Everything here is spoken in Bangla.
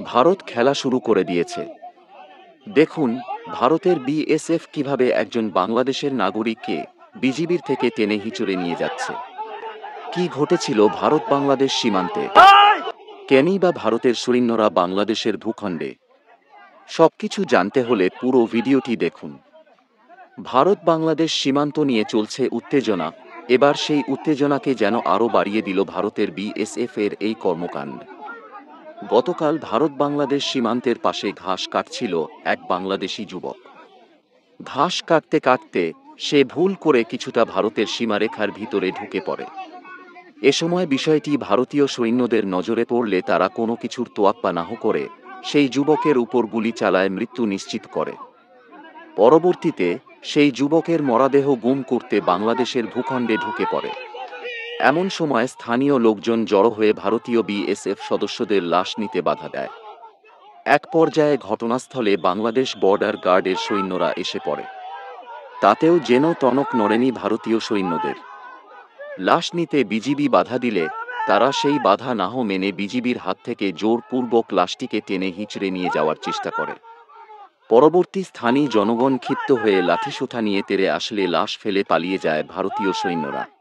ভারত খেলা শুরু করে দিয়েছে। দেখুন, ভারতের বিএসএফ কিভাবে একজন বাংলাদেশের নাগরিককে বিজিবির থেকে টেনে হিঁচড়ে নিয়ে যাচ্ছে। কি ঘটেছিল ভারত-বাংলাদেশ সীমান্তে? কেনই বা ভারতের সৈন্যরা বাংলাদেশের ভূখণ্ডে? সবকিছু জানতে হলে পুরো ভিডিওটি দেখুন। ভারত-বাংলাদেশ সীমান্ত নিয়ে চলছে উত্তেজনা, এবার সেই উত্তেজনাকে যেন আরও বাড়িয়ে দিল ভারতের বিএসএফ এর এই কর্মকাণ্ড। গতকাল ভারত-বাংলাদেশ সীমান্তের পাশে ঘাস কাটছিল এক বাংলাদেশি যুবক। ঘাস কাটতে কাটতে সে ভুল করে কিছুটা ভারতের সীমারেখার ভিতরে ঢুকে পড়ে। এ সময় বিষয়টি ভারতীয় সৈন্যদের নজরে পড়লে তারা কোনো কিছুর তোয়াক্কা না করে সেই যুবকের উপর গুলি চালায় মৃত্যু নিশ্চিত করে। পরবর্তীতে সেই যুবকের মরদেহ গুম করতে বাংলাদেশের ভূখণ্ডে ঢুকে পড়ে। এমন সময় স্থানীয় লোকজন জড়ো হয়ে ভারতীয় বিএসএফ সদস্যদের লাশ নিতে বাধা দেয়। এক পর্যায়ে ঘটনাস্থলে বাংলাদেশ বর্ডার গার্ডের সৈন্যরা এসে পড়ে। তাতেও যেন টনক নড়েনি ভারতীয় সৈন্যদের। লাশ নিতে বিজিবি বাধা দিলে তারা সেই বাধা নাহ মেনে বিজিবির হাত থেকে জোরপূর্বক লাশটিকে টেনে হিঁচড়ে নিয়ে যাওয়ার চেষ্টা করে। পরবর্তী স্থানীয় জনগণ ক্ষিপ্ত হয়ে লাঠিসোঁটা নিয়ে তেড়ে আসলে লাশ ফেলে পালিয়ে যায় ভারতীয় সৈন্যরা।